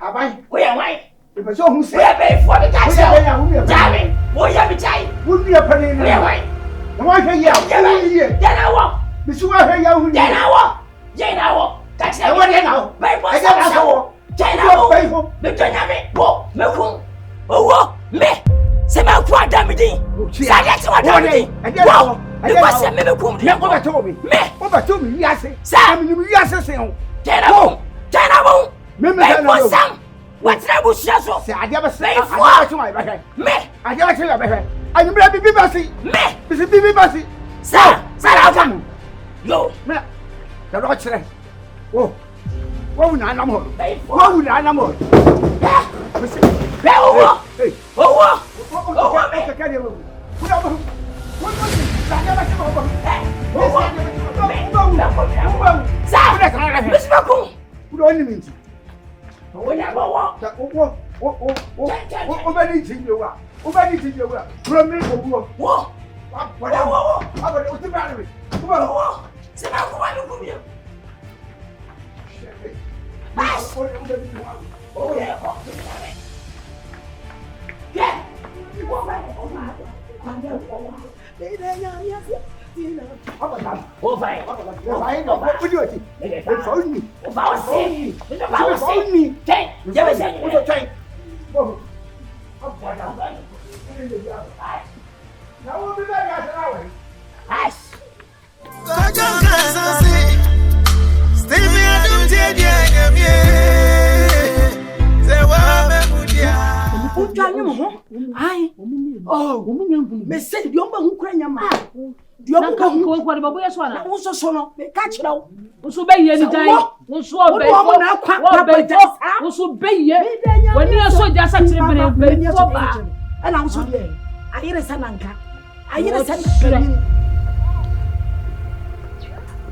Abai, we are white. If I saw who said, for the Jamie, we have a child. Would be a penny in the way. The one can yell, then I walk. Miss Wahoo, then I walk. Jane, I walk. That's the one now. By my son, Jane, I walk. But don't have it. Walk, Milk. Oh, me. Sema kwa damidi. That's what I did. Wow. I was a miracle. Never told me. Me. Over to me, yes. Sam, you yes. Then I won't. Then I won't. Remember, Sam. What's that bush? I never say to my back. Me. I never say about I never be Bassy. Me. This is Bibi Bassy. Sir, I'll Yo, me. The Rochester. Oh, what would I know? What would I know?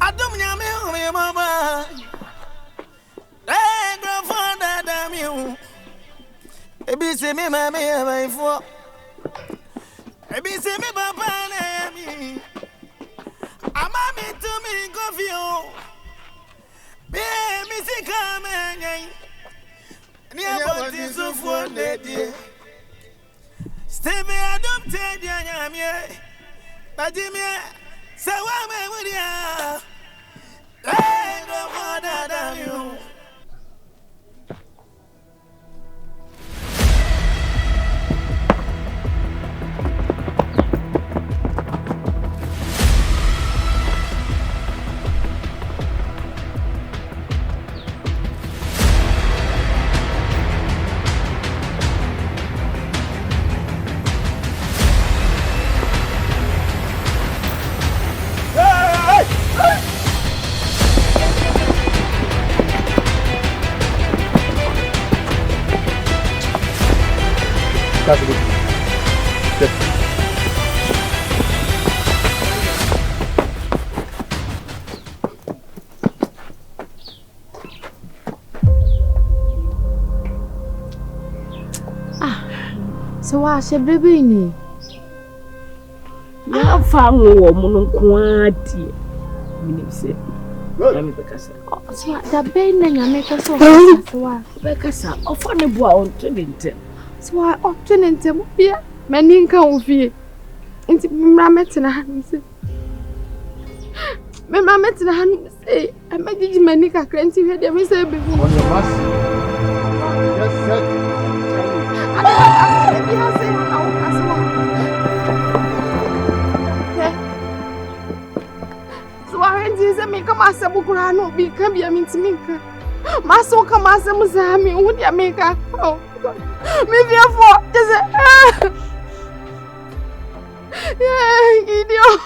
Adom Nyame, mama. Hey, grandfather, damn you. Ebi se me mama my for. Ebi se me papa na mi. Ama me to me coffee. Be me si come ni aboti so for dey. Stay be adopted Nyame. Bajimi se wa me wuria. Hey, grandfather, damn you. So why she baby ni? Ya famu wo muno kwadi. Mini se. Nyame bekasa. So da be na nyame kasa so wa bekasa. Ofo ne bo a on twentem. So wa on twentem bia mani nka wo fie. Nti mmra metena ha nse. Mmra metena ha nse. Amagiji mani kakra nti hwe de me se be fu. On your mass. Yes, sir. Me come as a bukurano be can be a mintimika. Maso come as a muzami, would ya make a oh, maybe a four, does it? Idiot.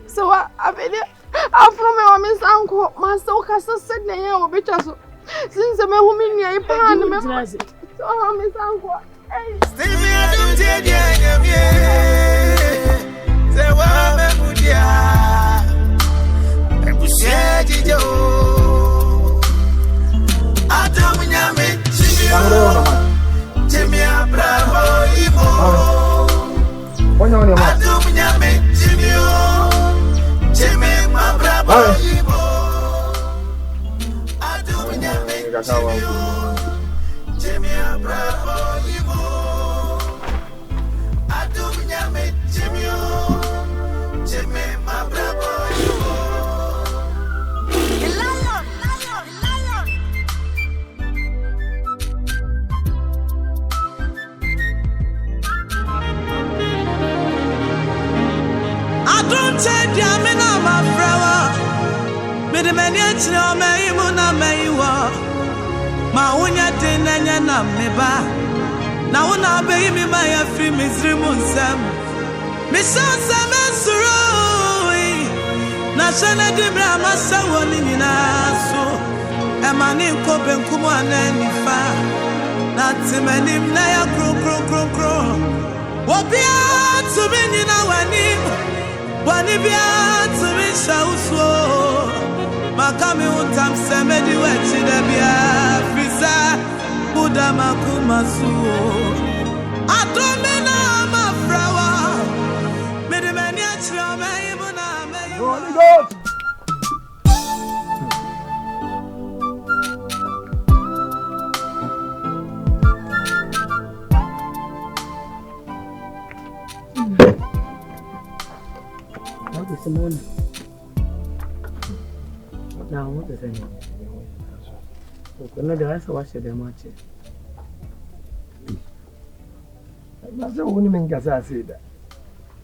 So I made it. I'm from my woman's uncle, my so castle said, nay, or bitch. Since the man who mean ye pan, so Miss Uncle. Stevie, I don't tell you. Say what me budia, me busia jijo. Adom Nyame chimio, chimia bravo ibo. Adom Nyame chimio, chimia bravo ibo. Jimmy Bravo Imo Adom Nyame Jimmy my Bravo Imo Lion Adom Nyame na my Bravo me the manager me na me ma wonya denanya na meba na wona be mi ma ya free misrim nsam mi sansa mensuro na shana de bra masa woni nyina so e ma ni ko benkum anani fa na timanim na ya kro wo bia to me nyina wani bia to me shauso makami utam semedi wechi debia frisa buda makumasu adomena mafrawa medemani achira mayibuna Holy Ghost. What is the morning? Now, what is it? No, the rest of us are the much. That's the only thing I say that.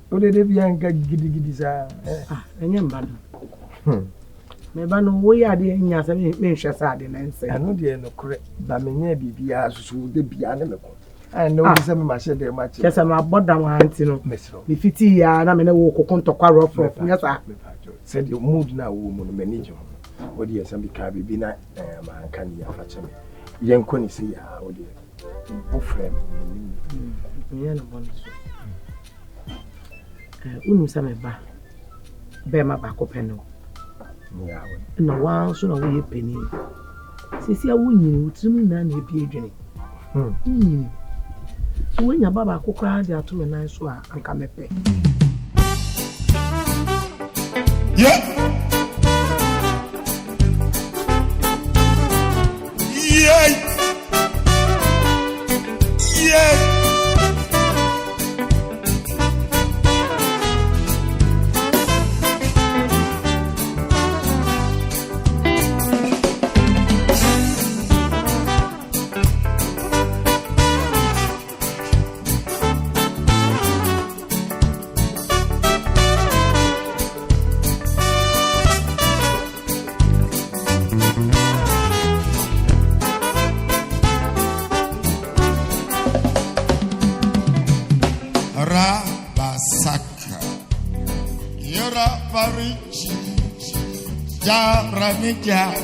What did they young giddy? Ah, and young bad. Maybe no way I didn't answer me, Shasad, and say, I know they are no correct, but many be as who they be animal. I know some of my said their match. Yes, I'm about that one, you know, Miss. the 50 year, and I'm in a walk on to quarrel from. Yes, I said your mood now, woman, manager. What yes, and be carry be not man can you fetch me. Young Connie say, oh dear. Oh, friend. Unsame ba. Bema back open. No one soon away penny. Sisi awunyi utumi na na ebi edwene. So when your baba kokra dey ato me nan so a anka mepe. Yeah.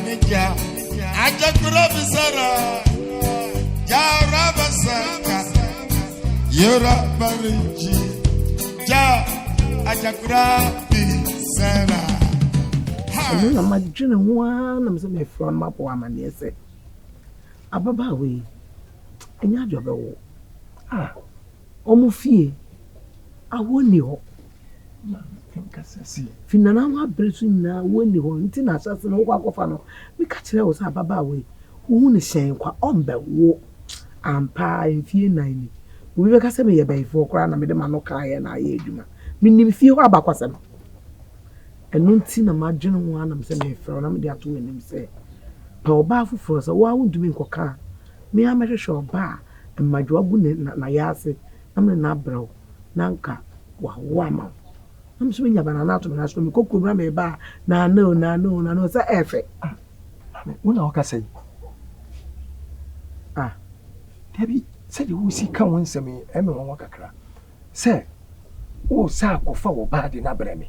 Nija ajakura bisara ya rabasaka yora bariji ja ajakura bisara ha na madwene ho na me se me from mapo amane ese ababa we enya jobe wo omufie awoni ho Nkansah finana wa bresu na woni ho nti na asase no kwa kofa no mi ka kire wo sa baba we hu ne hyen kwa ombe wo ampa enfie nan ni wo be ka se me ye bayfo kora na me de ma no kae na aye adwuma minim fie ho abakwase no eno nti na madwene ho na me se me fro na me de ato enim se pa oba fufuro se wo awundumi nkoka me amehwehwe oba mmadwo agu na yase na me na abrɛw na nka wa ma I'm swinging a banana to my husband, cook, me ba, no, sir, F. When I say, Debbie said you will see come once me, Emma Wakakra. Sir, oh, Sako for bad in Abrami.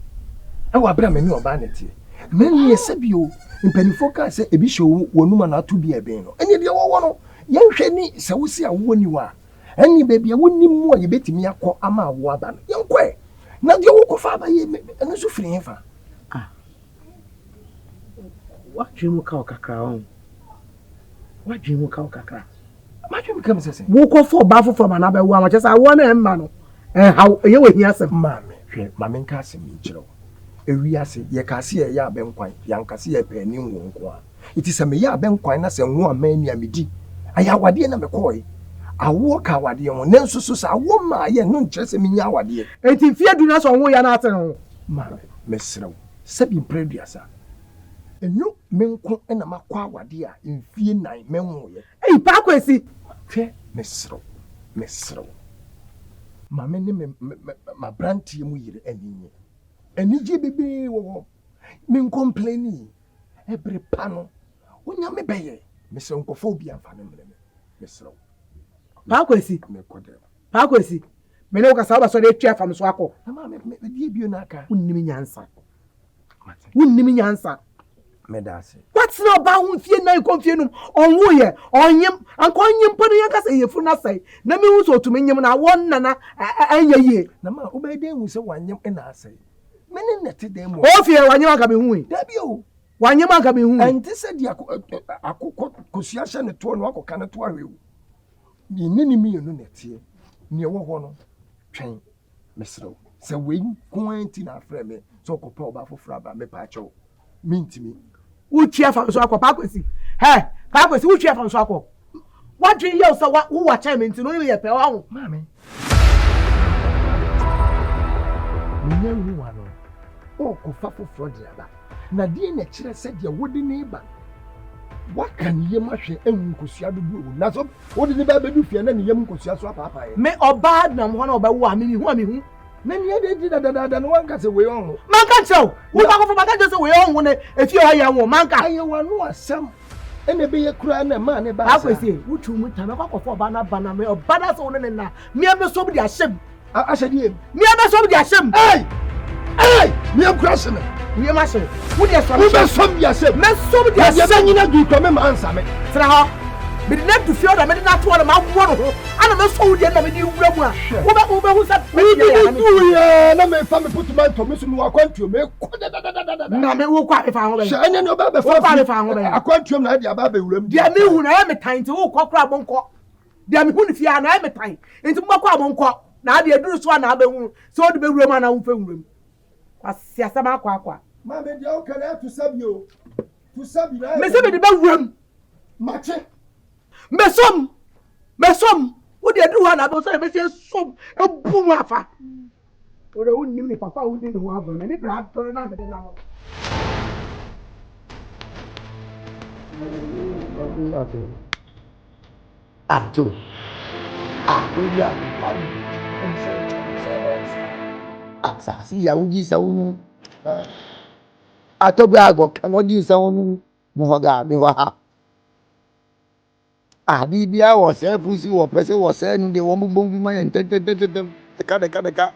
Oh, Abrami, no vanity. Many a Sabio in Pennyfoca say a bishop, one woman not to be a bano. And if you want, young Shenny, so we see a woman you are. Any baby, I wouldn't more you bet me a call Ama Waban. Young quay. Na dia wo kofa ba ye eno so firi fa wa dwimu ka okakra on wa dwimu ka okakra ma dwimu ka msese wo kofo ba fofo ma na ba wo ama chesa wo na emma no hawo ye we hia asem ma me hwe ma menka asem nkyerɛ ewi ase ye ka se ye abenkwan yan ka se ye pani wo nko a It is a me ya ben kwan na se nwo amani amedi. Aya wade na me koy. Awo ka wade won nanso so sa awo ma ye no nkyere se me nya wade. Enti fie du na so wo ya na ate no. Ma me serew. Sabi preduasa. Enyo menko na makwa wade a mfie nan menwo ye. Ei pa kwesi. Hwe me serew. Ma me ne ma brantie mu yire aninye. Anije bebe wo. Men complaini. Every pano. Wonya me beye. Me se nkofo obi amfa ne mre me. Me serew. Pa kwesi. Me kodem. Pa kwesi. Me ne ukasa ba so de twa fam so akọ. Na ma me die bio na aka. Wonnimi nyansa. Wonnimi nyansa. Me da ase. What's no ba hu fie na konfie num. Onwo ye, onyem, anko onyem pano yan kasa ye fu na sai. Na me hu so to me nyem na won na anya ye. Na ma obede hu se wanyem na asai. Me ne nete dem mo. O fie wanyem aka be hu e. Da bio. Wanyem aka be hu. Enti se dia akokọ kosua hye ne to no akoka ne to awewu. Ni nini mi yenu nete. Ni ewo ho no twen mesrew. Se we kwanti na afre me. So kopa oba foforo aba me pa acho. Mintimi. Uchi afa so akọ pa kwesi. He, pa kwesi uchi afa so akọ. What dream you so what who watch him into no ye pe wa ho. Mami. Ni nyu wa no. O ko fa foforo de aba. Na die na kire se de wodi ne ba. Waka ni yem ahwe enwu kosua dodo wu. Na so wodi ne ba bedu fie na ni yem kosua so apapa ye. Me oba na ho na oba wu a me hu. Me ni e de da no wanka se we on. Manka chew. Wo ba ko fo baka se we on ne efi o ya wo manka. Aye wa no asem. Ene be ye kura na ma ne ba. Akwesi, wutu mu ta me kwakofo oba na ba na me oba na so ne na. Me be so bi di ahyem. Ahyedie. Me be so bi di ahyem. Hey! Me crash me. Me ma se. Wo di so. Wo be so bi ahyem. Me so bi di ahyem. Ya be nyina du ko me ma ansa me. Tra ho. Me di net to feel da me di na to na ma wo no ho. Ana me so wo di na me di wura mu a. Wo be hu sa me di ya na me. Ye na me fa me put man to me so no akwantuo me ko da. Na me wo kwa me fa ho be. Sha ene no ba be fa. Wo kwa me fa ho be. Akwantuo na dia ba be wuram. Dia me hu na ya me tan ti wo kokora bonko. Dia me hu ni fia na ya me tan. Enti mo kwa bonko. Na dia duru so na ba hu. So de be wuram na wo fa wuram. Asiasa ma akwa. Ma me dia o kana to sabio. To sabi na. Me se be de ba wuram. Mache. Mesom. Wo de duru ha na be so be se som. E bu mu afa. Ore wonni ni papa wonni ni ho ava. Me ni bra to na me de na ho. Ato. Akuya. Asasi ya uji saunu. Ato gba agbo kan oji saunu. Mo hoga mi wa ha. Abi bia wo se fusi wo pese wo se nu de wo gbogbo ma yen tetetetem. Deka.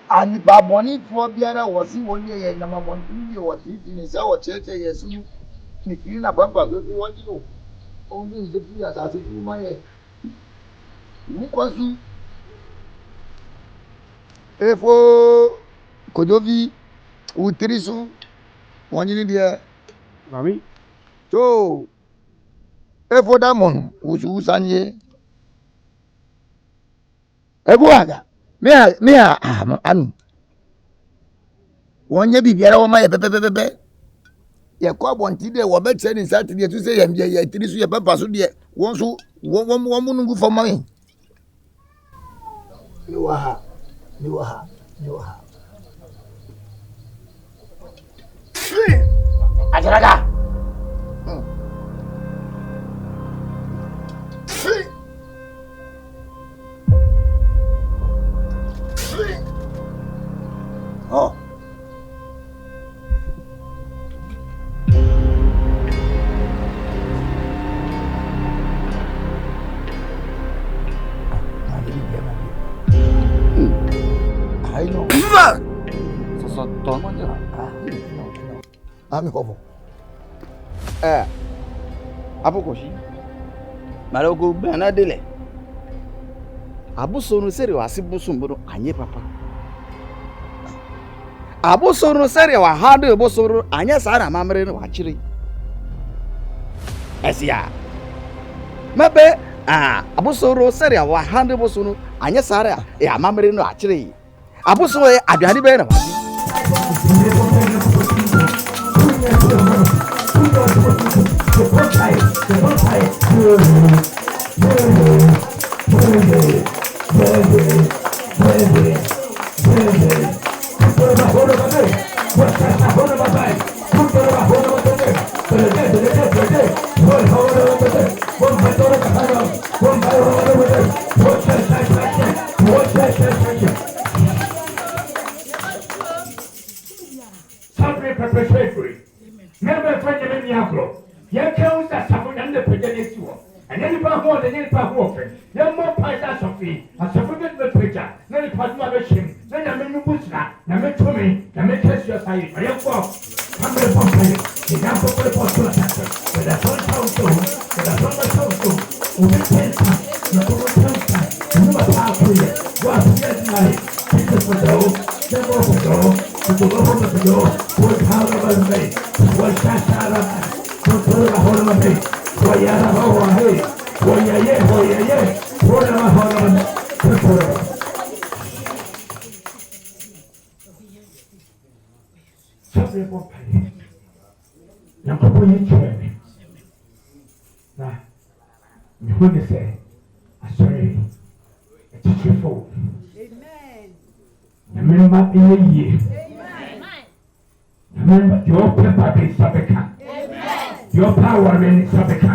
Ani ba boni fo biara wo si wo ye na ma bon ni wo ti ni se wo cheche yesu. Ni kiri na baba go wo ji o. O ni se fi asasi fu ma ye. Ni kwasu. Efo kodovi utrisu wonyi dia mami to efo damon usu sanye ego aga me anu wonye bibiara wo ma ye pepepepe ye ko abonti de wo be tse ni sat de tu se ye trisu ye papa so de won so won mungu for mami ni wa ha Ajaraga. Oh. I know. so to mo ja Ami kobo. apokoshi maloko bana dele abusonu sere wasi busumbuno anye papa abusonu sere wa hadu busuru anye sara mamre no wachiri esia mebe abusoro sere wa hadu busunu anye sara ya mamre no wachiri abuso e aduani be na wachi Your power in Sabeka. Your power in Sabeka.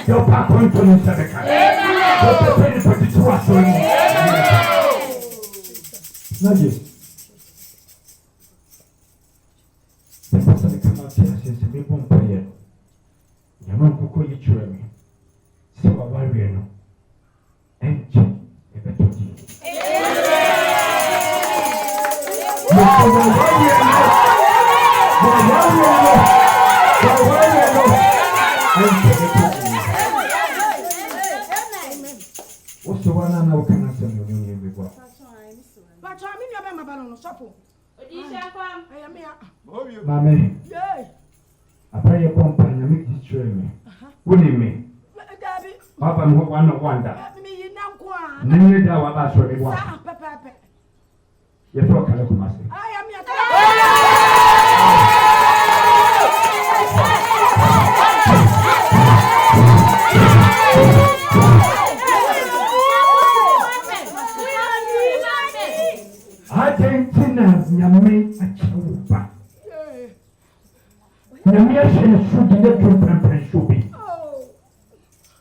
Your power in Sabeka. Nugget. The person that come out here says, "We won't pay it. You won't go you to me. So I will know. And you better do. What's the one I know can I send you before? But I mean, you have a balloon of supper. Mammy, I pray your company and make this train. Wouldn't me? Papa, one of wonder. Neither what I saw it was. You talk a little master. I am your Argentina, Nyame, a chauba. Nyame, should be the true should be.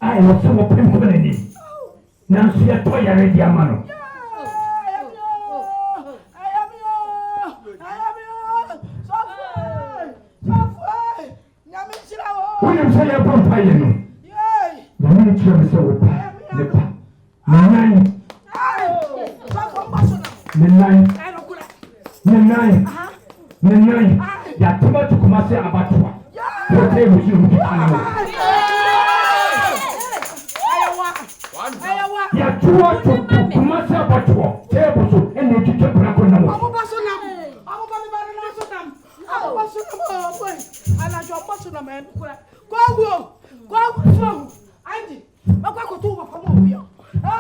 I was so open. Now she a toy already, Amano. William say a vampire. The miniature is so Nine. Ya tuma to Kumasi Abatua. What day was you? Ya tua to Kumasi Abatua. Table and you keep Rakona.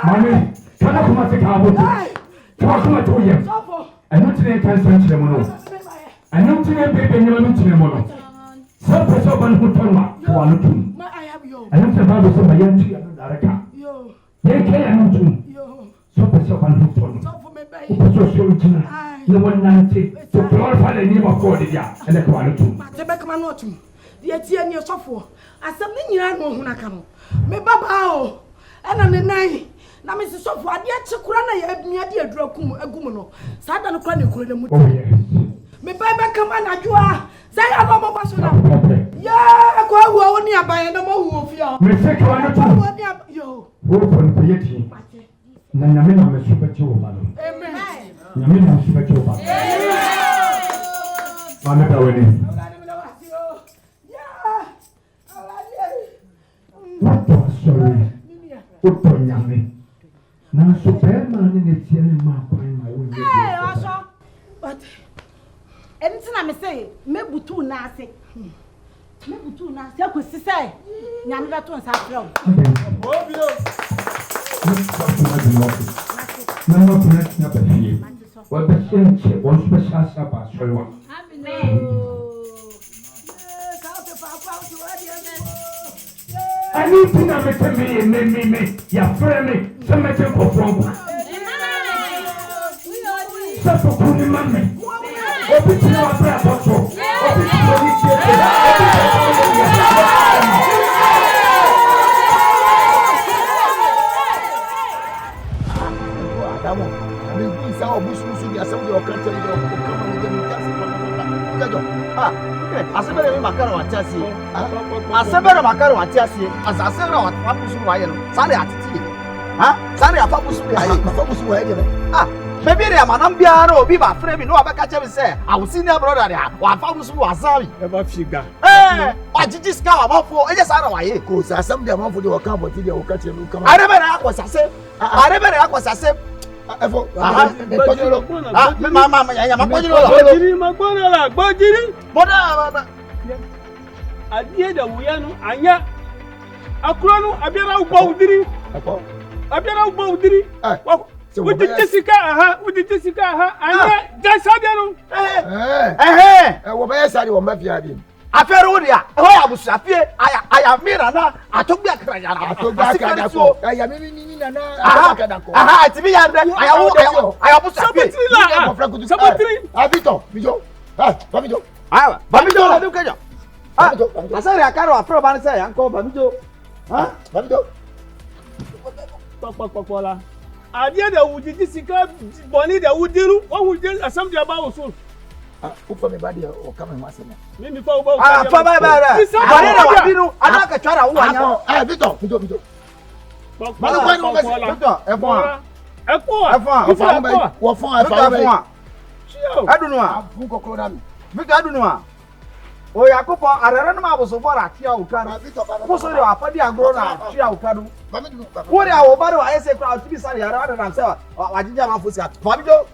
Mommy, can I come at the car? Talk to you. I don't think I can the mono. I don't think I baby anyone to the mono. Some person who told me to one to. I don't know about some young children that I can't. They can't do. Some person who told me. So no 190 to glorify the name of God and the quality. The back man not to. The ATN your software. As something you know who I come. Me baba and on the night. Na me so for ade chekura na ya bia de adurakum agum no sada no kwa ne kuro mu me bai ba kama na joa sai aba baba so na ya kwa hu oni aban na mo hu ofia me se kwa no to yo wo fon ko yeti na nyame na me so beche wo ba no amen nyame na so beche wo ba ma me da weni what sorry what nyame na so man in the tier ma kwan ma wo ye also but anything I say me butu na ase akosi say nyame beto nsa frɛ obio na mo puna na ba fie wa ba senche won special saba so wa amen anything that makes me, your friend, some make it for trouble. That's for putting money. Open to our breath for trouble. Open to asebere mi makaro atiasi asebere makaro atiasi asasebere wapusu waye no sale atiti ha sale afapusu waye afapusu waye de baby re amanam bia na obi ba frame no abeka che me say our senior brother de wa afapusu wasawi e ba figa wajiji ska wa mafo eje sare waye ko sa asem de mafo de wa kan boti de wa ka che no kama arebere akwasase efo mama ya makwajiro gbojiri boda adie da wuya no anya akuro no abiara ugbo udiri Uditi sika anya jasabia no wo be sari wo mafia bi afere wo dia ho ya busu afie aya mira na atogbi akra ya aya mi na akada ko tibi ya ndre aya busu afie sabotri abito bijo bamijo la du kejo asare akaro afro ban say anko bamijo bamijo la adie da wuditi sika boni da wudiru o wudil asam dia ba woso ufa me ba dia o kama ma asema mimi fa uba fa ba boni da wudinu anaka twara wo anya bijo o yakopo arere no mabuso bora atia ukara kuso re afadi agro na atia ukadu wo re awo bare wa ese kra tibi sare yara ada na se wajija ma fosi atwabido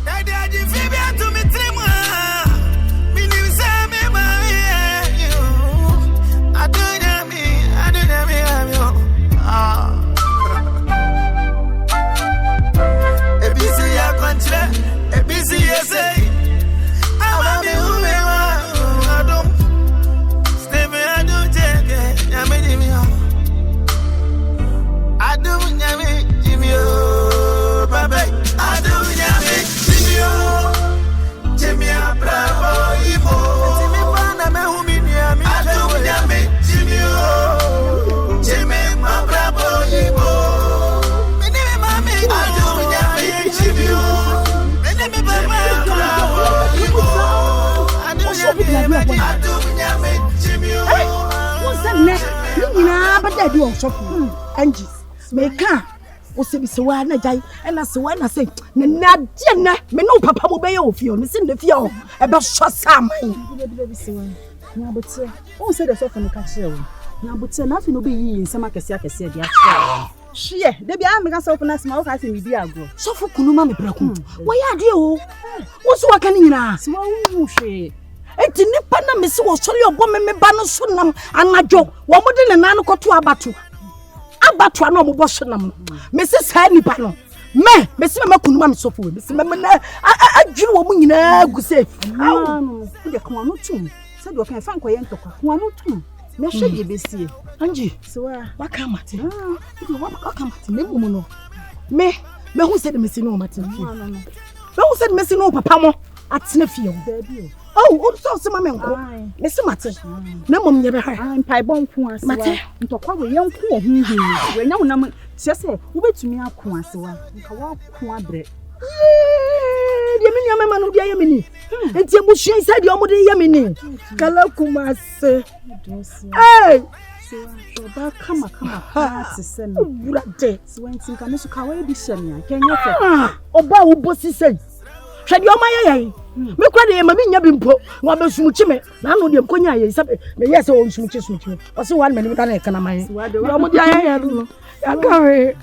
dadi aji fibi atu mitrimu mini usame ma Adom Nyame amyo ebisi ya kontre ebisi yese amami umewa Adom steme Adom jege Nyame jimio Adom Nyame jimio babe Adom Nyame jimio bravo ibo timi bana me humini ami Adom Nyame jimio bravo ibo mini mami Adom Nyame jimio mini baba bravo ibo Adom Nyame jimio what's that next nina bada di o shofu anjis me ka o se bi se wa na jai na se wa na se na die na me no papa mo be ye ofie o me se ne fie o e be so sam bi se wa na bote o se de so fo ne ka kire o na bote na fi no be yi nsem akese de akire hie de bia me ka so fo na sma o ka se mi di agro so fo kunu ma me braku wo ya de o wo so wa ka ni nyina se wa wu hwe eti nipa na me se wo sori obo me ba no so nam anajo wo mo de ne nan ko to abatu na mo bo so nam me se sa nipa no me se me kunu ma me so fo me se me na adwiri wo mu nyina gu safe no de ko anu tum se de o kan fa nko ye ntoko ko anu tum me hwe de besie anji se wa ka mate wa ka mate me mu no me hu se de me se no mate me hu se de me se no papa mo atene fie o oh so se mama nko me se mate na mom nye be ha mpai bon ko ase wa ntokwa we yenko ho we nya wonam se se wo betumi ako ase wa nka wa ko abre de me nya mama no dia yemini enti ebusuan se de omo de yemini kala kuma se so ba kama se se no burade se wenti nka me so ka wa bi shania kenya fe oba wo bosi se hwede o maye me kwa de ma me nya bi mpo wa be sumuchi me na no de mkonya ye sabe me yese o sumuchi o se wan me ni meta na kana maye o mo di aye no ya gawe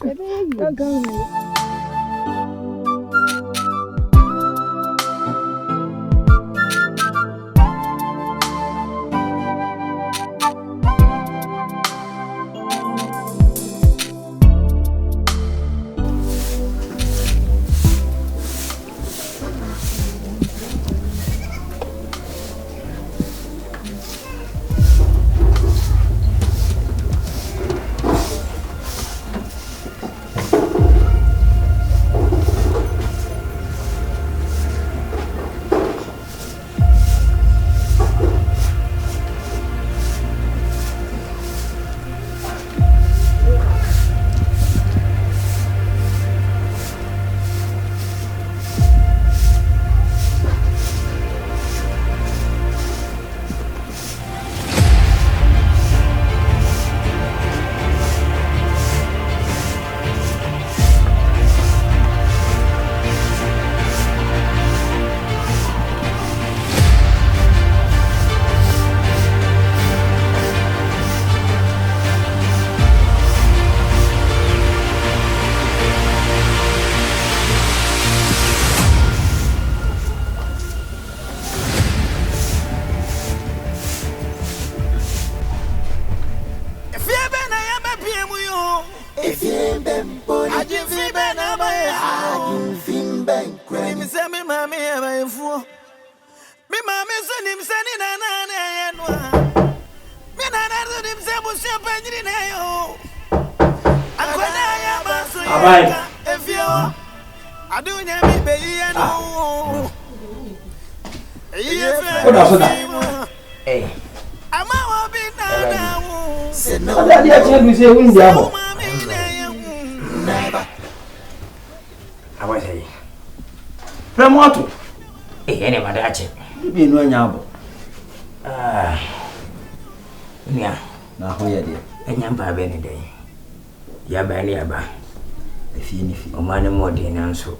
If you been born, I just feel bad now, I feel bad. Me say me mommy ever fool. Me mommy send him sending na. Me na send him say bush penjiri na yo. Akona ya baso ya. If you Adom Nyame be ya no. Ama wa bi na wo. Say no. That dia che say win dia bo. Awa say. Promoto. Ene madache. Bi no anya abo. Nia. Na ho ye de. Enya mpa be ne dey. Ya ba ni aba. Efi ni fi. O ma ne mo de na nso.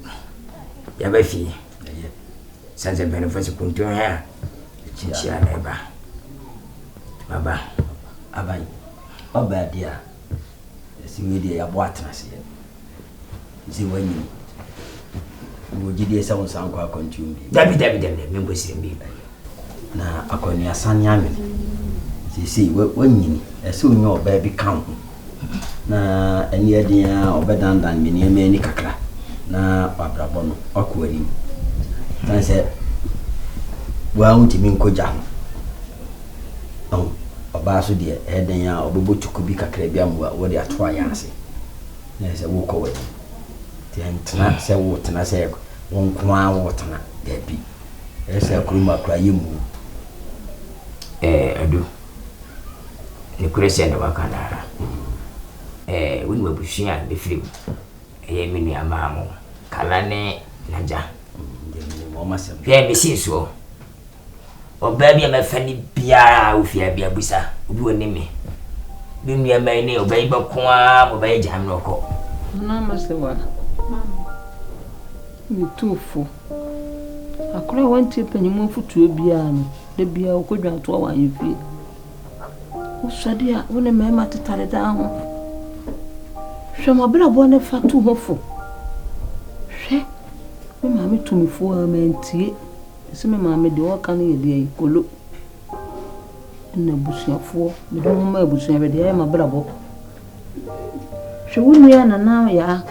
Ya ba fi. Sanse benefits kuntu ha. Chia na eba. Baba, abai. Oba dia. Esi we dia ya bo atrase ye. Zi wanyi. Wo gidi esa won san kwa kontum bi. Dabi me mbosire mbi. Na akoni asan nyame. Si wanyi. Esi onyo oba bi kan ho. Na eni adia obedandan me ne me ni kakra. Na abrabo no akwari. Tanse wa untimi nkoja ho oba so de eden ya obebo chuku bi kakra bi amwa wo de ato ayanse na se wo kowe tena se wo tena se won kwa wo tena de bi ese kuruma kra yemu adu ni kurese ndo bakana wini wabushia be free mini amamu kalane naja Pia mesi so. Oba bia me fani bia ofia bia busa. Obi woni me. Bi nua mai ne oba yi bako a oba yi jam no ko. Na masewa. Mi tufu. Akora wanti panyimu futuo bia no. De bia okodwa to wa yefi. Usade a woni me ma tetare da ho. Hwema bra bo ne fatu hofo. Hwe me mama tumi fo amantie ese me mama de o kan ye de kolo na busuafo me do ma busuafo be de ma brabo hwe wonu ya na ya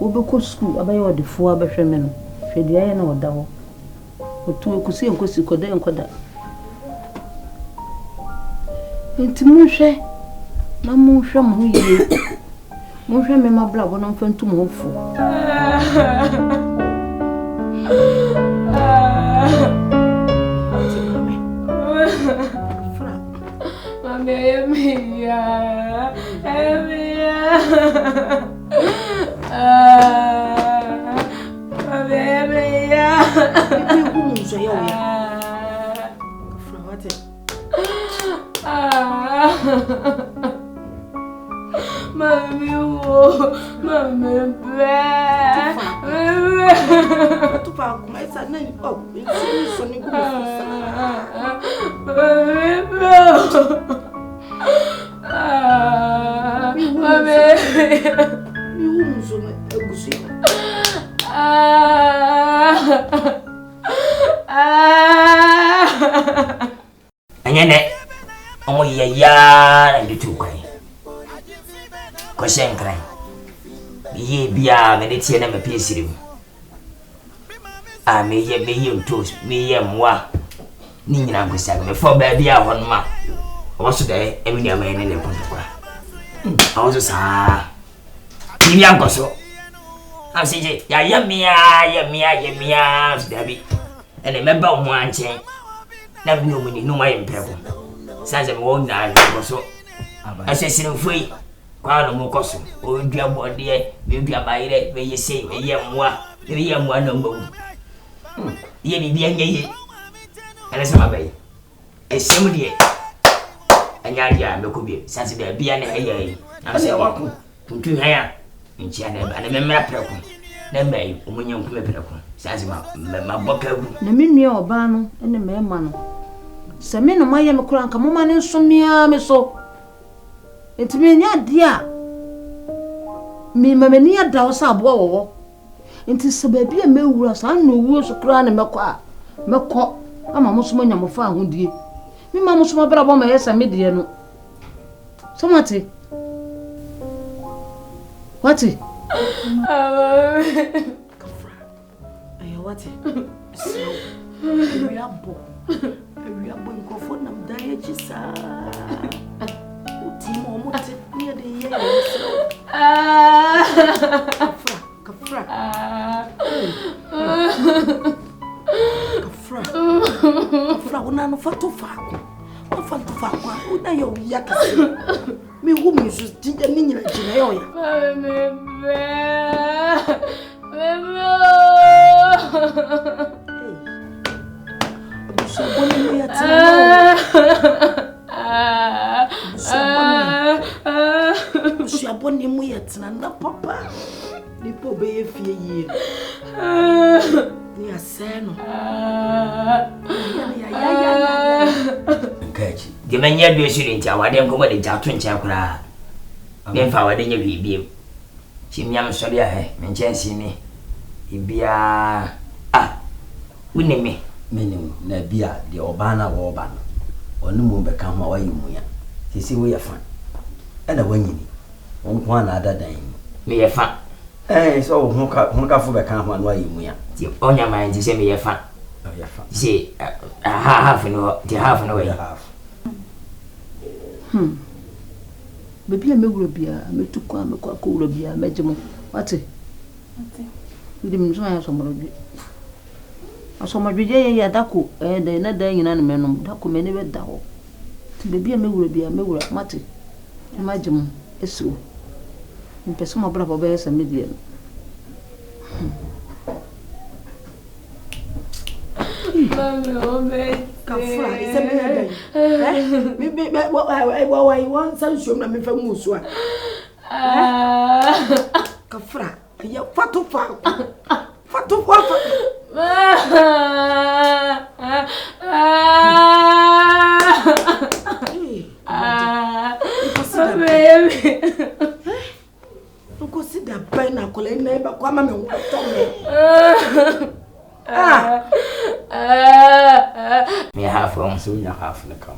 wo be ko school abaye wo de fo abehwe me no hwe de ya na oda ho otu ekusi enkosi koda enkoda enti mu hwe na mu hwe mo ye mu hwe me ma brabo no mfantu mo fo Anyane omo ya ndi tukai ko shenkran biye bia me ne tie na me piesirim a me ye ntos me ye mwa ni nyina gosia me fo ba bia honma oso de emi na me ne le kontokwa awozo sa ni ankoso asije ya yemia dabi ene meba omo anchen na bi omuni no ma yempeko sanze me wona ankoso asesire foi kwa no mukoso o dua bode be dua bayire be yese be yemwa be yemwa no mbawu ye bibia nyeye ele sama bay esem de anya dia mekobie sanse de bia na eya na se wako tuntu haya nchia na ba na memra preko na mai omunya nkume preko sanse ma bokagu na menua oba no ene mema no se me no maye me kura nka moma ne nsomia me so entime nya dia mi mamani ada wo sa abo wo enti se ba bia mewura sa no wuo so kura ne mekọ ama mo so manya mo fa ahodie mi ma mo so ma bra bo ma yesa me die no so mate What? Mami. Ayo what? So, we are born go for nam die jisa. Utimo muti near the year. Kafra. Kafra, una no fatu fa. Fatu fa kwa. Una yo yaka. Me who me just ginger ninja jina yo ya. Shaboni mu yatina na papa nipo be fie yi ni aseno ya Nkachi de manya do shiri ntia wade nkomo de jato ntia kura dem fa wade nya bibiem chimyam sori a he menchensi ni ibia uneme menim na bia de oba na wo ba no onu mu be ka ho wa yimu ya sisi wo ya fa na wanyini onko na adadan me ye fa so honka fo be ka ho na wa yimu ya ti onya man ti se me ye fa ya fa si half no ti half no way Baby, I may be a metukwa me kwa ko be a mejimo. What? We didn't try some asomdwe ya dako de na dan nyina ne menom dako me ne be da ho. Ti baby, I may be a mewura mate. Imagine eso. Impeso ma bra bobe esa media. Mami, Kafra, is a me why want some show na me fa muso a. Kafra, ya fatu fa. Consider pena kole neighbor kwa mama me. me half on so nya half na kam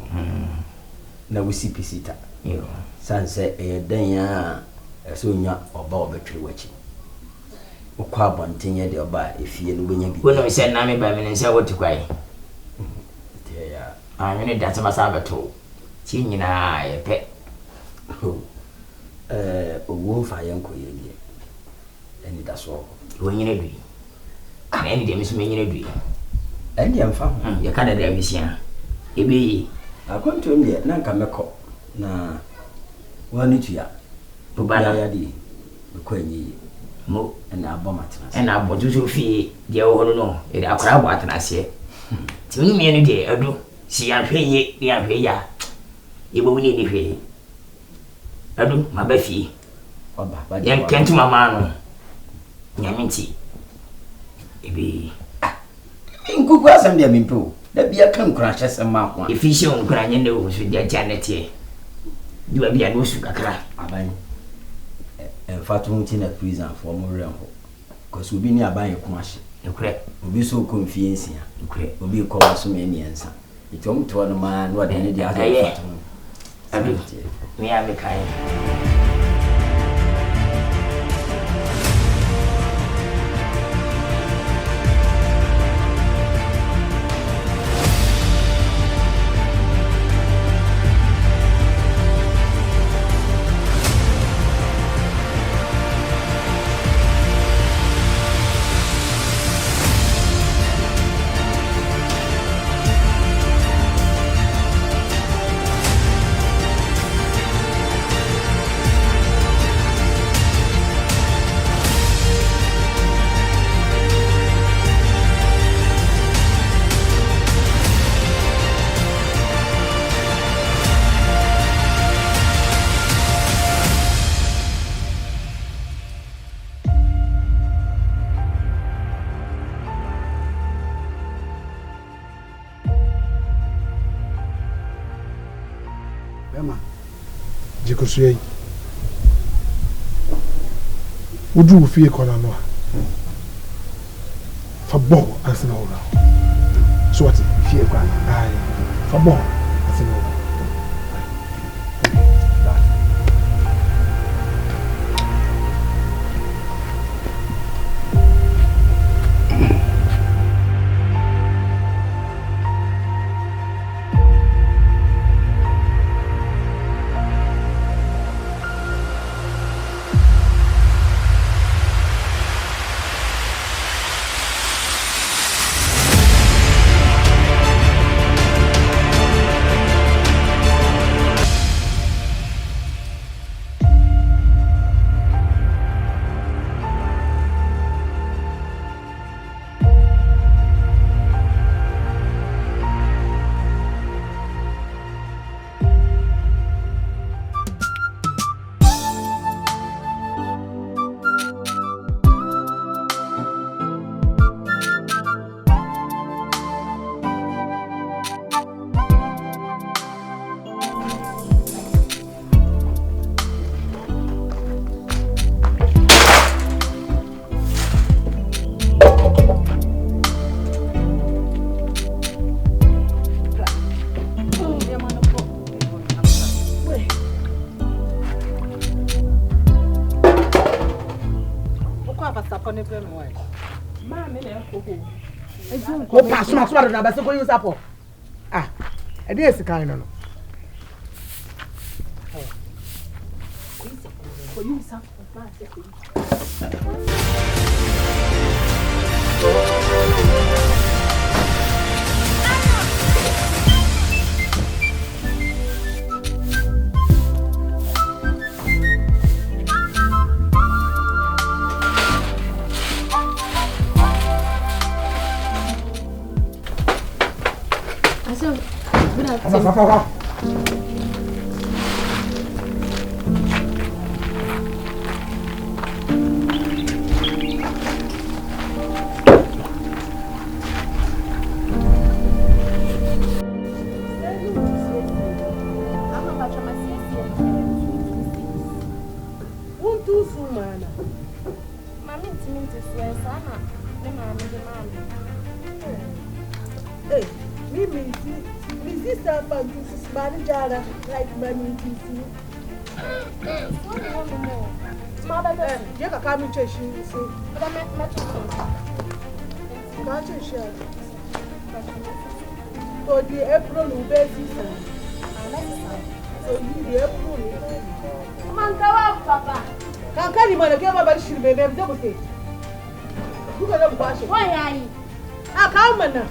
na wisi pisita yo sanse dan ya so nya oba obetwe wachi ukwa bontenye de oba efie no benya bi wono se na me ba me nse wotu kwai te ya anwene data masabeto chi nyina ye pe owo fa yenko ye bi eni da so wo nyina dui na eni de mesu me nyina dui eni amfa ye kada da bisia ebe akonto mi na nka meko na wani tuya bubana ya di ko enyi mo na abomatena ena abotu so fie de wo no e de akora abo atena se ti unu mi enu de adu si ya hweye ya hweya e bo wuni ni hweye adu ma ba fie oba ba de yan kentu mama no nyaminti ebe nkuku asem de mimpo da bia kan kura hyesem ma ho e fi she on kura nyende wo so de janete diwa bia no su kakra aban fatu nti na prison for mo renho cause obi ni aban yekumahye ekure obi so confiance ya ekure obi ko waso me miensa itom to no ma no de ne dia fatu abi me ya me kai Bema, jikusuye. Uju ufie kona noa. Fabo asina ora. So what fie kwa ai. Fabo asina ora. kone pre no why. Ma me na koko. Ko pass na so na ba se ko use apo. Ah. E dey sikan no no. Ko use apo ma se ko. Papa. Managerial, like Managerial. You can come to church, you see. But I met much of it. So the April will be season. So you the April. Come on, go up, Papa. Can't you want to give about should be double take? Who got a wash? Why are you? I come now.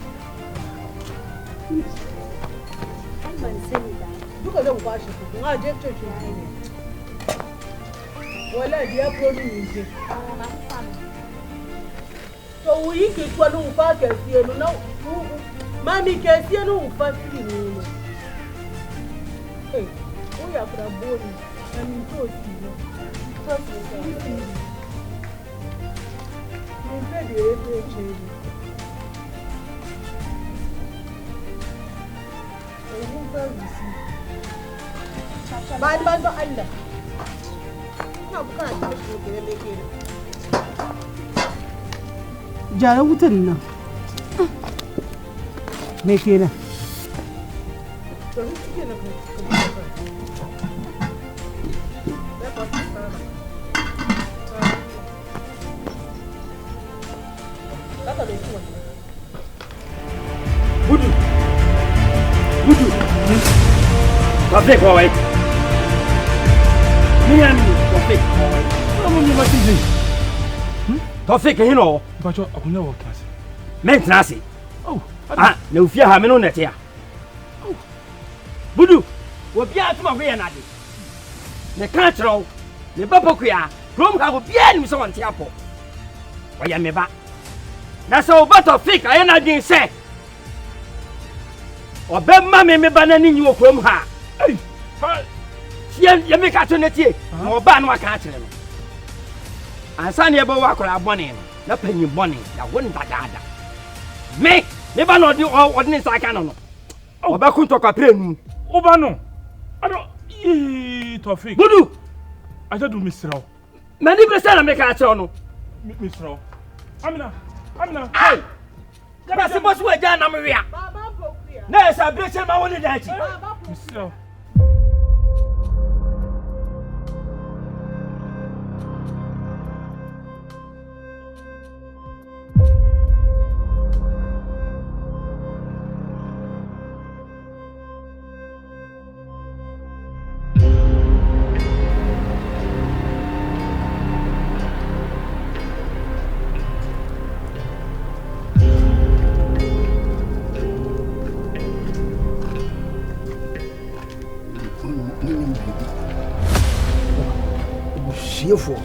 Look at the Washington. I just church in well, I dear produce. So we get one who packers here no. Mammy can see no fasting. Hey, we are for a body. I mean, so Bad Allah. Jara wutan nan. Me kenan? Budu. Tofik wawai. Tofik. Tofik hino. Bacho akunya wo class. Maintenance. Oh. Ah, na ufia ha me no nete a. Oh. Budu, wo bia tuma hwe na de. Ne ka kiro, ne baba kuya, krom ka go bia nim so wonte apo. Wa ya me ba. Na so ba Tofik aye na din se. Obemma me ba na ni nyi wo krom ha. Ei. Ha. Ya me ka to netie. Mo ba no aka kire no. Ansa ne ba wa akora abone no. Na panyi bone ya won dagada. Me ba no di ordinary saka no. Oba kunto kwa prenu. Oba no. Ado Tofik. Budu. Aja do misraw. Mani presa na me ka kire no. Misraw. Amina. Hey. Gaba se bosu wa ja na me wia. Na esa breche ma woni dachi. Misraw. Yefo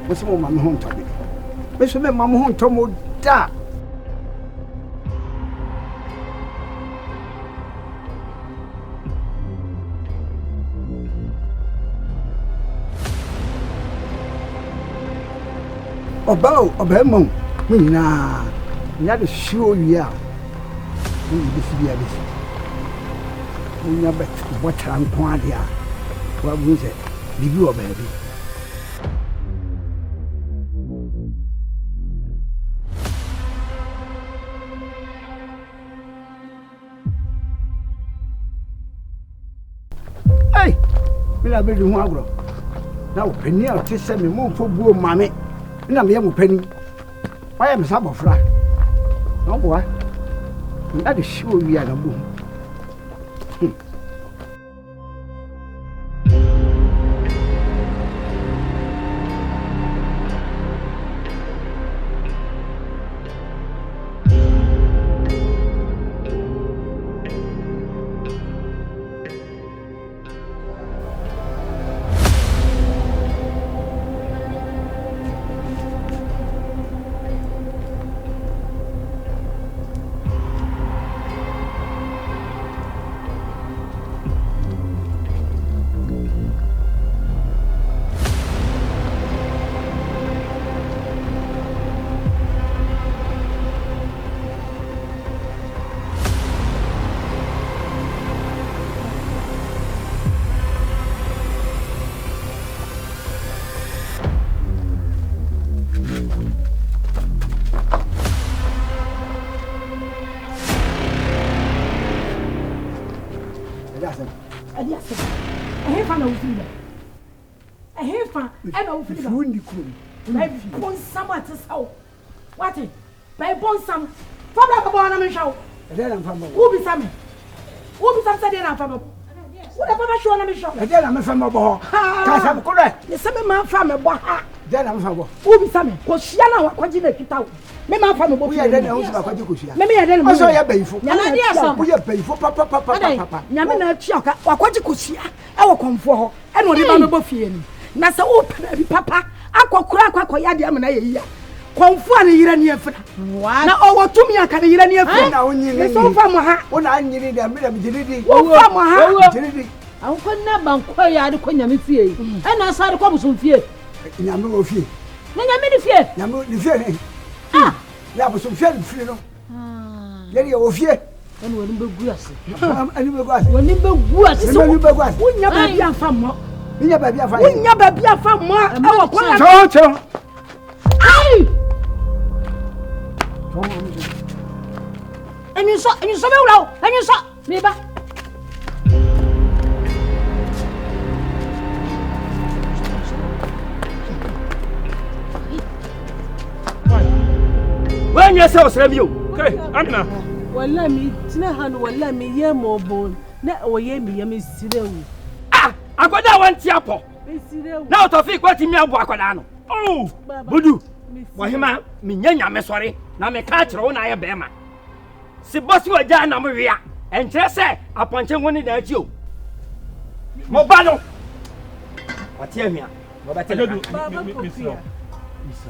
mo se mo ma me ho ntobe me so me ma mo ho ntomo da oba mo nyina nya de show ya ni bi si ya bi nya bet bo tran kwa dia wa bu se bibi oba bi Bila be du ho agro na openi a ti se me mo fo buo mame na me mu pani why me sabofra no boy na de show wi ana bu Fundi kuru. By bon sama to saw. What it? By bon sam. Fabra baba na me shaw. Ede na mfa mo. Who be sam? Who be sam say na mfa mo? Who da baba show na me shaw? Ede na me fa mo bo. Ka sam ko re. Ye se me ma fa me bo ha. Ede na me fa bo. Who be sam? Ko hia na kwaji na kita wo. Me ma fa me bo. Ede na wo ba kwaji ko hia. Me ye de na. Oso ye bayifo. Nyame de asam. Wo ye bayifo papa. Nyame na atua ka wakwaji ko hia. E wo konfo ho. E no de ba me bo fie ni. Na se wo pa bi papa. Akokura akoya de amna ye yia konfu an yira ne afra na owotumi aka ne yira ne afra na onyini so fa mo ha wona anyini de amira bijiridi wo fa mo ha bijiridi an konna banko ya de konya me fie e na sa de ko busun fie nyame wo fie na nyame de fie nyame de fie ne ya busun fie no ye wo fie en woni be gu ase ani be gu ase woni be gu ase so woni be gu ase wonya ba bia fa mo wonya ba bia fa wonya ba bia fa mo e wo ko cho ai Enyi so be wura o enyi so me ba Wanya se osra mi o Okay, Amina. wallahi mi tina hanu wallahi mi ye mo bon na o ye mi ye mi sirewu akoda wanti apo mi sirewu na otofik kwati mi abo akoda no Oh, budu wahima mi nyanya me sori na me ka kire wo na ye bema si bosi waja na mo wia enkyere se aponche ngoni da aji o mo ba no wati amia mo ba tele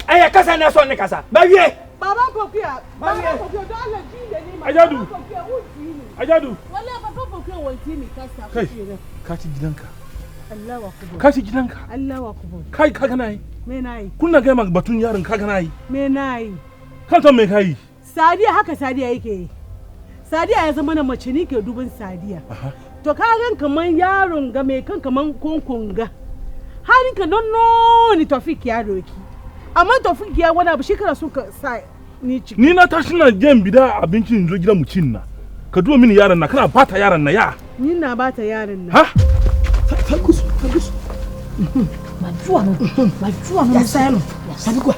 aya kasa na so ne kasa ba wie baba kokua do ala ji ni ma Ajadu. Ajadu. wallahi baba kokua wonti mi kasa Kai, kati gidanka. Allahu akbar Kati gidanka. Allahu akbar Kai kaga nayi. me nayi Kunna ga mag batun yaron kaga nayi. me nayi Kan ton me kai. Sadiya haka Sadiya yake Sadiya ya zama na mace ne ke dubin Sadiya to ka gan kaman yaron ga me kan kaman konkonga harin ka don no ni Tofik ya doki amma Tofik ya wani abu shi kana so ka sa ni ciki Ni na tashi na jem bida abincin zo gidan mu cin na. Ka duba mini yaron na kana bata yaron na ya. ni na bata yaron nan Ha? Tagus majua no ya selo sabigwa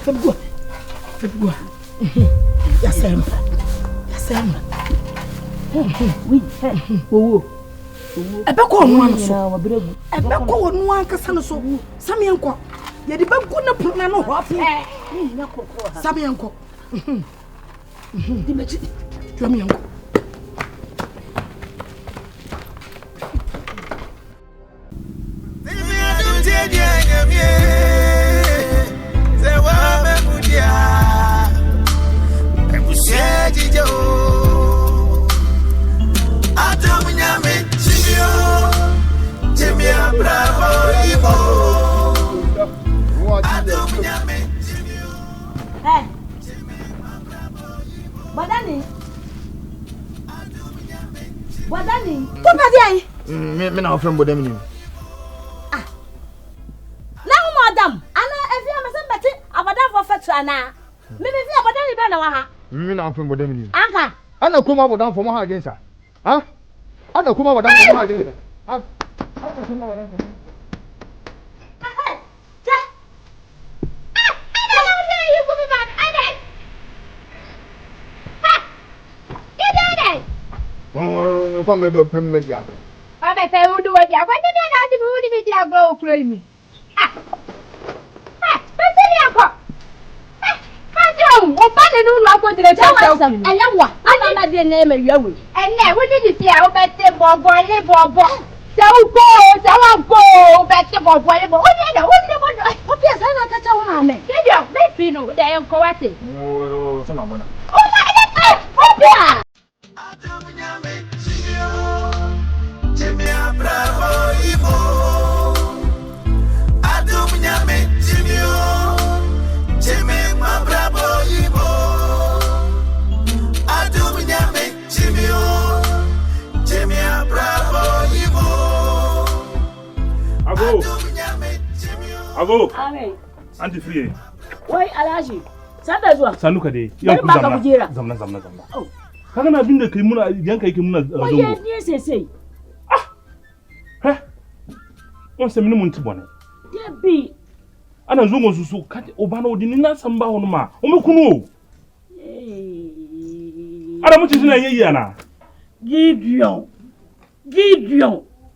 ya selo wi wo ebe ko no an so na wa bregu ebe ko no an kasa no so samienko ye de banku na prona no ho afi ni na kokoro ha samienko di mechi samienko Adom Nyame bravo Ibo Adom Nyame eh badani to na di ai me na ofrem bodam ni na mo madam ana efi amese beti abadan for fetu ana me be fi abadan be na wa ha me na ofrem bodam ni anka ana kuma bodan fo mo ha against ha ana kuma bodan fo mo ha against ha ana kuma bodan fo from a media. I say, who do it? I went to the house to go crazy. Ah, Adom, o ba de no go to the church. And then what? I don't know the name of you. And then what did you say? I bet the bobo. So go, bet the bobo. What is that? That's a woman. Let me know. They are corrected. Oh, some of them. Oh, my God. Adom Nyame, Jimmy, bravo, Ibo. Adom Nyame, Jimmy, my bravo, Ibo. Adom Nyame, Jimmy, bravo, Ibo. Ago. Amen. Anti free. Wai Alhaji. Sanda zuwa. Sanuka dai. Yau ku zamna. Zamna. Oh. Kaga na abin da kai muna yanka yake muna zongo. Wai ne sai. Ah. On se mini mun ti bone. Ya bi. Ana zongo susu kati obana odini na samba hono ma. O me kunu. Ana mu ci sina yeyi ana. Gideon.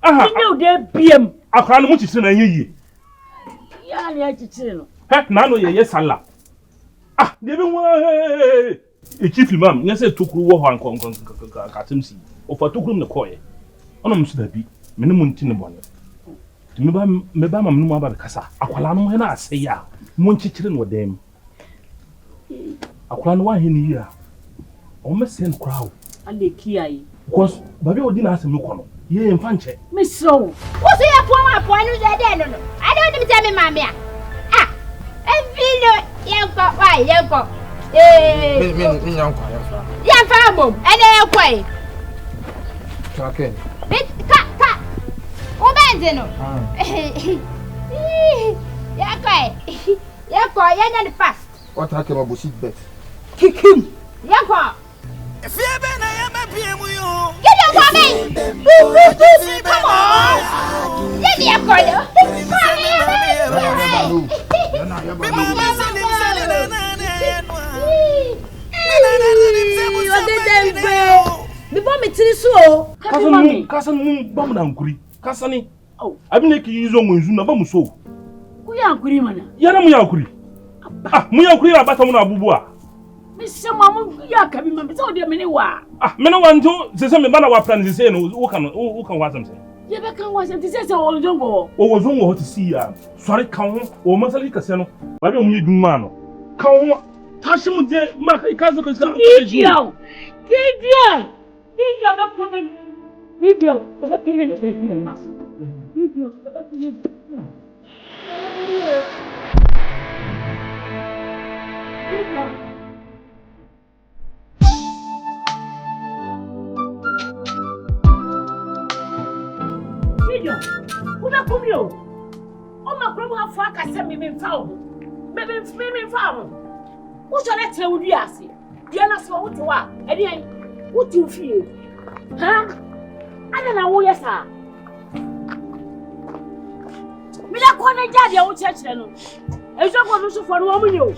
Aha. Ni de biem. Akwa na mu ci sina yeyi. Ya ni a ci no. Na no ye sala. Ah, de bi wa e chief imam, nya se tokuru wo ho ankon katemsi. O fa tokuru ne koye. Ona mu da bi, me ne mun tin bone. Me ba ma mu aba kasa. Akwala no he na aseya. Mun chichire no dem. Akwala no wa he ni ya. O me sen crowd. Ale kiai. Because baby odi na asem ko no. Ye mfa nche. Me so. Wo se ya po anu ze de no. I don't tell me mama. Ah. Evilo yenko. Me yanko ya. Ya fa bom. Ene yekwai. Okay. Ka. O benze no. Yekwai. Ya nya the fast. What hake ma busit bet. Kikim. Yekwai. If you been a MPM, you Get your woman! Come on! Get your corner! Before me tiri so. Kasan mun ba mu da hankuri. Kasani. Abin da ke yi zo mun na ba mu so. Ku ya hankuri mana. Yana mu ya hankuri. Ah, mu ya hankuri na ba ta mu na abubuwa. Mr. Mamu ya kabi ma bisa odi meni wa. Ah, mena wanto se me bana wa plan se no wo kan wa sam se. Ye be kan wa sam ti se o jongo. O wo zongo ho ti si ya. Sori kan ho o masali ka se no. Ba be mu yi dum ma no. Kan ho tashi mu de ma kai ka zo ka sa. Gideon na pone. Gideon ba ki ni se ni ma. Gideon ba ki ni. Una kumyo. Oma kromo afọ aka se me mfa wo. Me mfa wo. Wo so na tere wudi ase. Dia na so wo te wa. E de wo ti fie. Ha? Ana na wo yesa. Me la ko na jade wo chechire no. E so ko no so fo no wo munyo.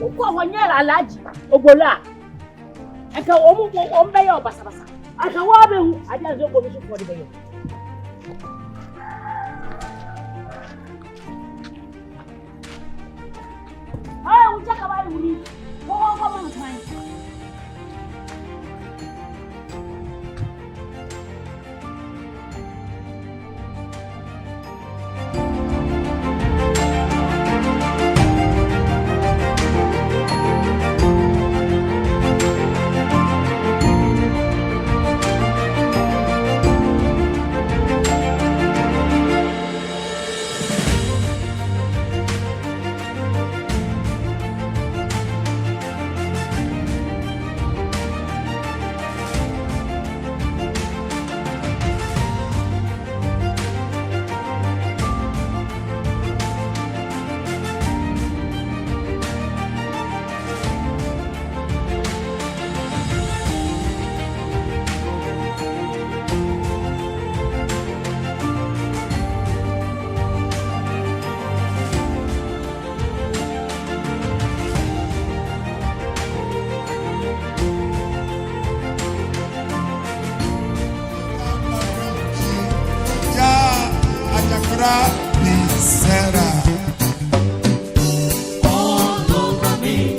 Wo ko ho nyala alaji ogola. Aka omu ombe yo basa. Aka wa be hu ade azo ko bisu for the be yo. Ah, unataka bali uni. Wo mama mtani.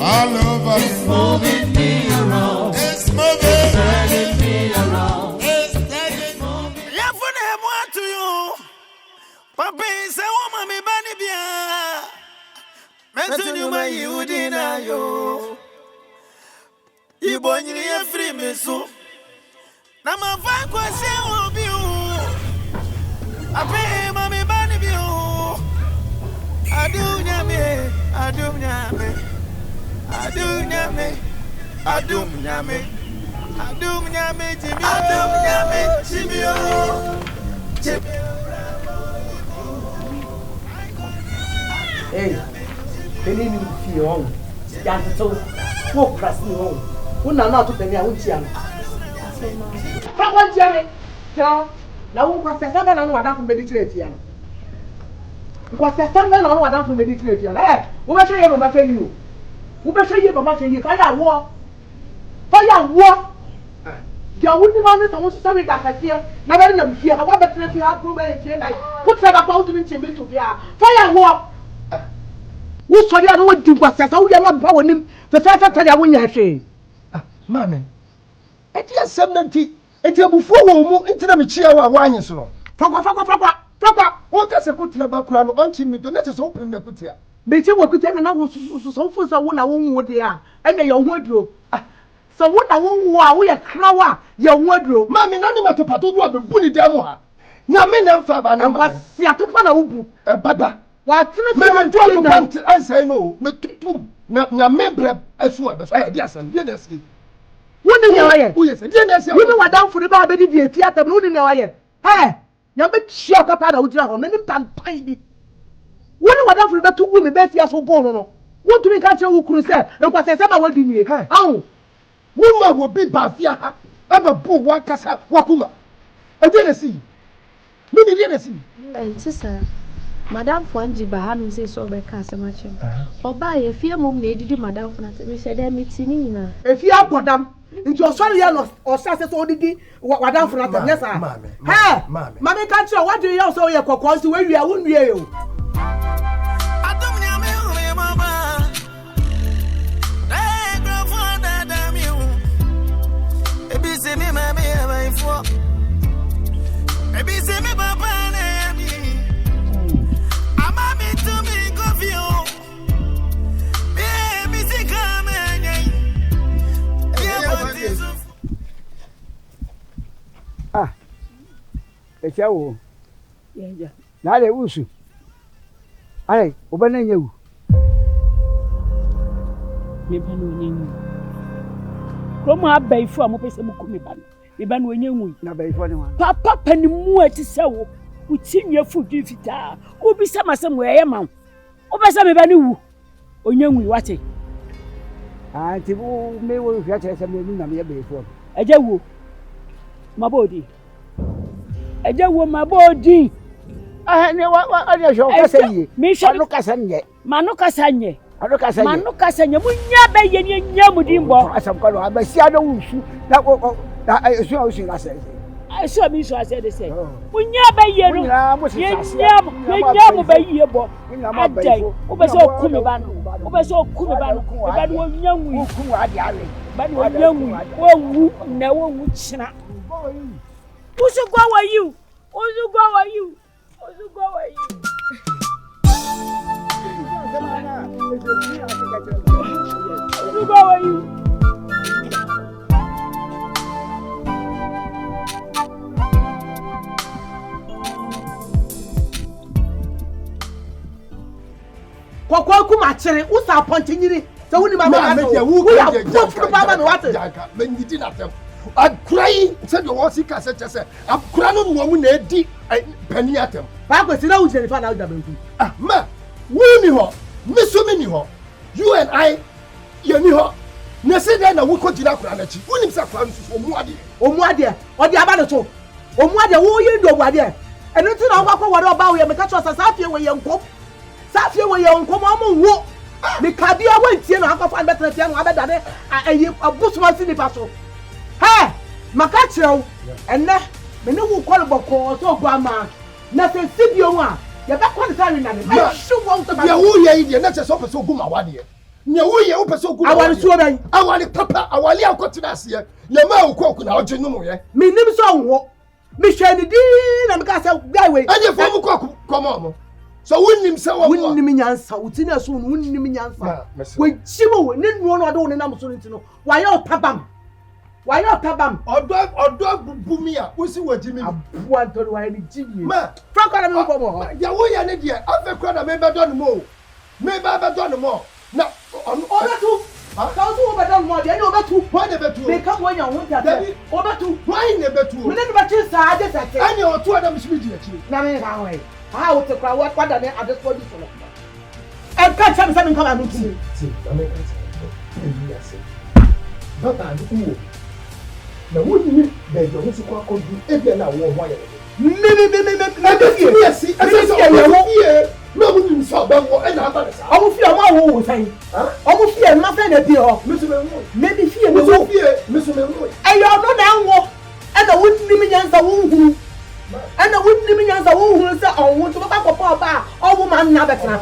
All over it's moving me around. It's moving, turning me around. It's turning me. Yeah, for them what to you. Papa is a woman, me bani bia. Mention you my you deny you. You born you free me so. Now my fight question will be you. I pay mommy bani bia. Adom Nyame, Adom Nyame. Adom Nyame, Adom Nyame, Adom Nyame, Jimmy, Adom Nyame, Jimmy, Jimmy. Hey, any new fear, Yanto, walk past me home. Who not to the near Uchian. Papa Jammy, now who was the seven on what happened Mediterranean? Because the seven on what happened Mediterranean. Eh, what should you ever you? Who better you, but you fire war. Fire war. You wouldn't want to almost something that I fear. Never in them here. What better if you have proven it? Put that about to be to be fire war. Who saw you know what you was as all your power him. The first time I win your shame. Mammy, it is 70. It's a before into the chair wine so. Papa, what does a good number crown until me to let us open the put here? But you could tell another so for someone I won't they are, and your wardrobe. So what I won't wow, we are crower, your wardrobe. Mammy, none of the patu will be bully demo. Yamin and Fab and what Siatu a baba. What man told I say no, but two, member as well as I guess and yes. What do you know? Who is it? Yes, you know what down for the baby theater, blood in your eye. Hey, you're bit shot up out of your many tiny. What do I do for the 2 women best years for Bono? What do we catch who could say? And what I said I want in here. Oh, woman will be Bafia. I'm a poor one casa, Wakuma. I didn't see. Maybe didn't see. Sister, Madame Fuanji Baham says so by Casamachi. Or by a fear mom lady, Madame Fuanji, we said, meeting. If you are Madame, into Australia or Sasset already, what Madame Fuanji, yes, Mammy. Hey, Mammy can't show what do you also hear for to where you are, won't you? Maybe see me papa and me. I'm a bit to me coffee. Baby, see come Ah, it's your yeah. Now they will see. Aye, open you. Maybe no. Come up by 4 more person who come. Iban when you na by for one. Papa panimu ati sewo. Utinye fudu fita. Obi sama somewhere ma. Obesa me ba ni wu. Onyanwu wate. Ah, ti wo me wo hwa chere se me na me be for. Eja wo. Mabodi. Eja wo mabodi. Ah, ne wa ade sho kasa yi. Manu kasa nye. Manu kasa nye. Manu kasa nye munya be ye nya mudimbo. Asam kwalo abasi ado wusu. Na I saw you say. I saw me so I said the same. Munya ba yero. Yenya ba yebo. Adai. Obeso kumi ba no. Obeso kumi ba no. Ba no nyanwu. Ku ade ale. Ba no nyanwu. Wo wu na wo wu china. Usu go wa you. Usu go wa you. Usu go wa you. Usu go wa you. Kwakwa kuma chere usa ponte nyiri se woni ma ma so wu ya pofu baba me wate menidi na tem akurai se de wo sika se chese akura no no mu na edi pani atem ba ko si na wu jere fa na da banku ah ma wu ni ho miso mi ni ho you and I ye ni ho na se de na wo ko jira akura na chi woni se akura so omu ade o di aba no so omu ade wo ye ndo omu ade eno ti na wo kwa wore oba wo ye me ka cho sa afie wo ye nkom Safie we ye nkomo wo me kabia wantie no akọfa betre tie no abeda ne ayi abusuma sinipa so he maka kirew enne me ne wo kwalo boko so gwa ma na se sibio wa Ya ba kwa nta na ne. Ma Shu wo to ba. Ya wo ye ide na che so pese ogu ma wade. Ne wo ye wo pese ogu ma. Awale so ban. Awale papa, awale akotena ase ye. Ye ma oku na oje numu ye. Me nim so wo. Me hwe ni di na me ka say guy we. Anye fo mu ko komo mo. So wunnim se wo. Wunnim nyansa, utina so wunnim nyansa. We chimo we ne nuo no ade wo ne nam so ntino. Wa ye otabam. Wa ye otabam. Odo bumi a wo si wajimi. Abu antori wa ni jimi. Ma, Franco na me ko mo. Ya wo ye ne de afa kwa na me be do no mo. Me ba be do no mo. Na Obetu. Ka so obetu mo de ni obetu. Why ne betu? Me ka wo nya ho ta. Obetu. Why ne betu? Me ne ba chi sa ade sa ke. Anye otu adam shi di achi. Na me ka ho e. Ha wo te kwa wa kwada ne ade so di so no. E ka cha me sa me ka ba no tu. Si, na me ka cha. E ya se. Baba ni wo. Na wunni be do so kwa ko du e bia na wo ho ya. Me. Na be fi asi. Asa so ye. No wunni so ba wo e na ba sa. Omo fi o ma wo sai. Omo fi ma fe na bi ho. Me so me wo. Me bi fi Me so fi. Me so me wo. E yo no na wo. E da wunni mi nyansa wo hu. E na wunni mi nyansa wo hu se onwo to ba ko pa ba. Owo ma na be tena.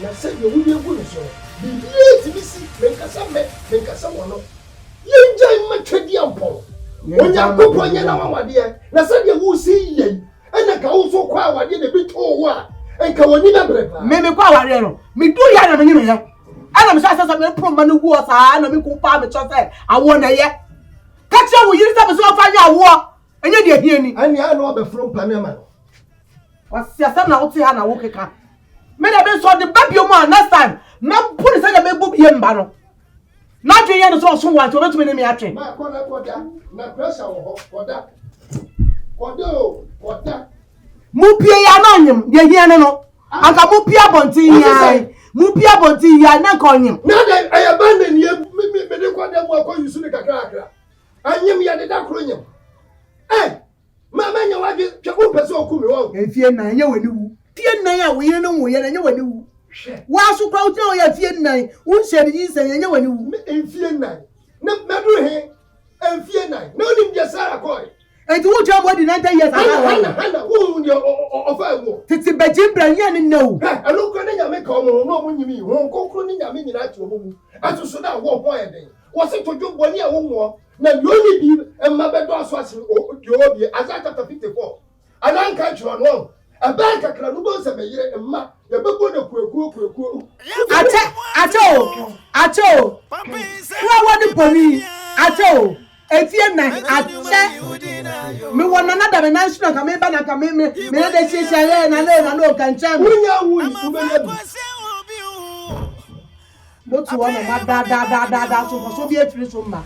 Na se ye wunni egu no so. Bibi ti bi si me nkasa wono. Ye njan ma twedi ampo. Onya kokko nya na wawade e. Na se ye wo si ye. Ena ka wo so kwa awade na bi to wo a. Enka woni na breba. Me kwa awade no. Me du ya na me nyime ya. Ana me sa me proma no gu o sa na me ku pa me cho se awo na ye. Ka che wo yiri sa me so fa nya awo. Enye de ahie ni. Ani a na obefro mpa me ma. Wasi asem na wo ti ha na wo keka. Me na be so de babio mo next time. Na put say na me bu bie mba no. Na dwe ye no so so wan to betumi ne me atwe. Ma ko na koda na pressure wo ho koda. Koda. Mu pie ya na onyim de hie no. Anka mu pie abontin ya. Mu pie abontin ya na ka onyim. Na de ayaba na ni me de koda mu akọ yusu ne kakra. Anyim ya de da kro nyim. Mama nya wage twa ko pese okumi wo. Efie na nya wani wu. Tie nan a wo yire no wo ye na nya wani wu. Wa so kwa uti o ya fie nan. Wo hye de yin nya wani wu. Enfie nan. Na medru he. Enfie nan. Na onim je Sara koy. Enti wo twa body 90 years ago. Hana wo ndi ofa wo. Titi bejim branya ni no. Alo ko ne nya me ka omo no mo nyimi. Wo kokro ni nya me nyina ati omo mu. Asusu na wo ho ye den. Wo se tojo boni a wo mo. Na yoni bi emma bedo aso ase di obi Isaiah chapter 54. Ananka chiro no. Aba kakra no bo se meyire emma ye bebo na kueku. Acho. Wa woni poni. Acho. Efie na ache. Me wona na da me national ka me ba na ka me na de chicha na no kan cham. Unya wu ubenya bi. Motu wa na da so bi efiri so ma.